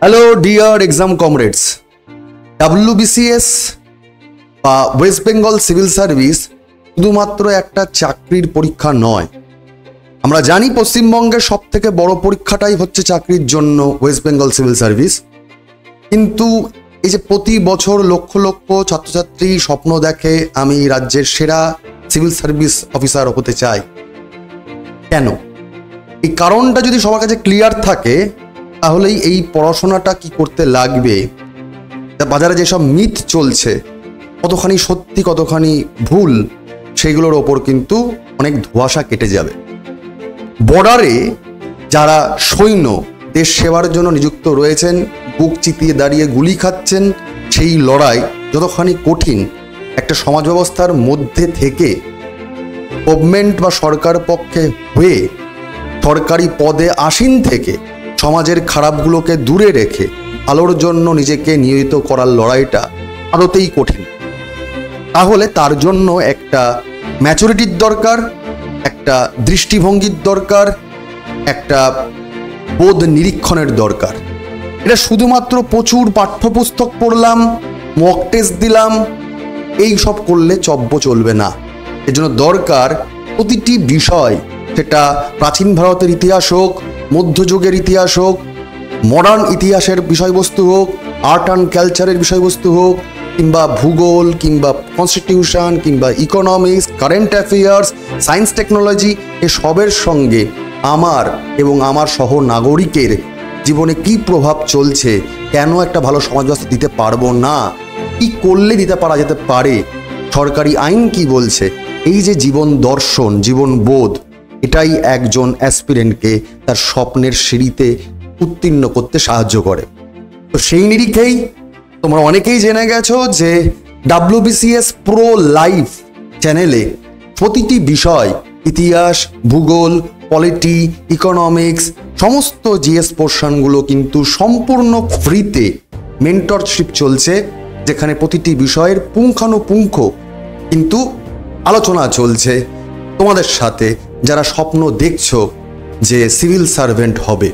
Hello dear exam comrades, WBCS বা West Bengal civil service শুধুমাত্র একটা চাকরির পরীক্ষা নয়। আমরা জানি পশ্চিমবঙ্গের সব থেকে বড় পরীক্ষাটাই হচ্ছে চাকরির জন্য ওয়েস্ট বেঙ্গল সিভিল সার্ভিস। কিন্তু এই যে প্রতি বছর লক্ষ লক্ষ ছাত্রছাত্রী স্বপ্ন দেখে আমি রাজ্যের সেরা সিভিল সার্ভিস অফিসার হতে চাই, কেন? এই কারণটা যদি সবার কাছে ক্লিয়ার থাকে তাহলেই এই পড়াশোনাটা কি করতে লাগবে, বাজারে যেসব মিথ চলছে কতখানি সত্যি কতখানি ভুল সেইগুলোর ওপর কিন্তু অনেক ধোঁয়াশা কেটে যাবে। বর্ডারে যারা সৈন্য দেশ সেবার জন্য নিযুক্ত রয়েছেন, বুক চিতিয়ে দাঁড়িয়ে গুলি খাচ্ছেন, সেই লড়াই যতখানি কঠিন, একটা সমাজ ব্যবস্থার মধ্যে থেকে গভর্নমেন্ট বা সরকার পক্ষে হয়ে সরকারি পদে আসীন থেকে সমাজের খারাপগুলোকে দূরে রেখে আলোর জন্য নিজেকে নিয়োজিত করার লড়াইটা আদতেই কঠিন। তাহলে তার জন্য একটা ম্যাচুরিটির দরকার, একটা দৃষ্টিভঙ্গির দরকার, একটা বোধ নিরীক্ষণের দরকার। এটা শুধুমাত্র প্রচুর পাঠ্যপুস্তক পড়লাম, মক টেস্ট দিলাম, এই সব করলে চলবে না। এর জন্য দরকার প্রতিটি বিষয়, সেটা প্রাচীন ভারতের ইতিহাস হোক, মধ্যযুগের ইতিহাস হোক, মডার্ন ইতিহাসের বিষয়বস্তু হোক, আর্ট অ্যান্ড কালচারের বিষয়বস্তু হোক, কিংবা ভূগোল, কিংবা কনস্টিটিউশন, কিংবা economics, current affairs, science technology, এসবের সঙ্গে আমার এবং আমার সহ নাগরিকের জীবনে কি প্রভাব চলছে, কেন একটা ভালো সমাজ ব্যবস্থা দিতে পারবো না, কি করলে দিতে পারা যেতে পারে, সরকারি আইন কি বলছে, এই যে জীবন দর্শন, জীবন বোধ, এটাই একজন অ্যাসপিরেন্টকে তার স্বপ্নের সিঁড়িতে উত্তীর্ণ করতে সাহায্য করে। তো সেই নিরিখেই তোমরা অনেকেই জেনে গেছো যে WBCS প্রো লাইভ চ্যানেলে প্রতিটি বিষয়, ইতিহাস, ভূগোল, পলিটি, ইকোনমিক্স, সমস্ত জিএস পোর্শনগুলো কিন্তু সম্পূর্ণ ফ্রিতে মেন্টরশিপ চলছে, যেখানে প্রতিটি বিষয়ের পুঙ্খানুপুঙ্খ কিন্তু আলোচনা চলছে তোমাদের সাথে, যারা স্বপ্ন দেখছো যে সিভিল সার্ভেন্ট হবে।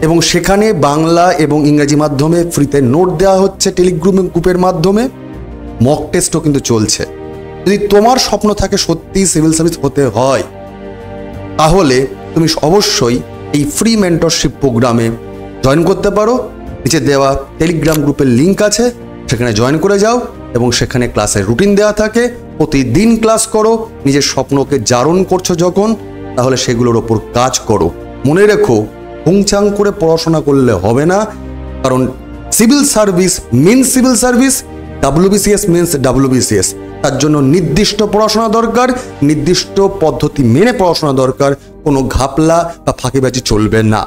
এবং সেখানে বাংলা এবং ইংরেজি মাধ্যমে ফ্রিতে নোট দেওয়া হচ্ছে, টেলিগ্রাম গ্রুপের মাধ্যমে মক টেস্টও কিন্তু চলছে। যদি তোমার স্বপ্ন থাকে সত্যি সিভিল সার্ভিস হতে হয়, তাহলে তুমি অবশ্যই এই ফ্রি মেন্টরশিপ প্রোগ্রামে জয়েন করতে পারো। নিচে দেওয়া টেলিগ্রাম গ্রুপের লিঙ্ক আছে, সেখানে জয়েন করে যাও এবং সেখানে ক্লাসের রুটিন দেওয়া থাকে। প্রতিদিন ক্লাস করো। নিজের স্বপ্নকে জারণ করছো যখন, তাহলে সেগুলোর ওপর কাজ করো। মনে রেখো, হুংচাং করে পড়াশোনা করলে হবে না, কারণ civil service means civil service, WBCS means WBCS। তার জন্য নির্দিষ্ট পড়াশোনা দরকার, নির্দিষ্ট পদ্ধতি মেনে পড়াশোনা দরকার, কোনো ঘাপলা বা ফাঁকিবাজি চলবে না।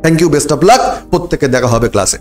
Thank you, best of luck. প্রত্যেকে দেখা হবে ক্লাসে।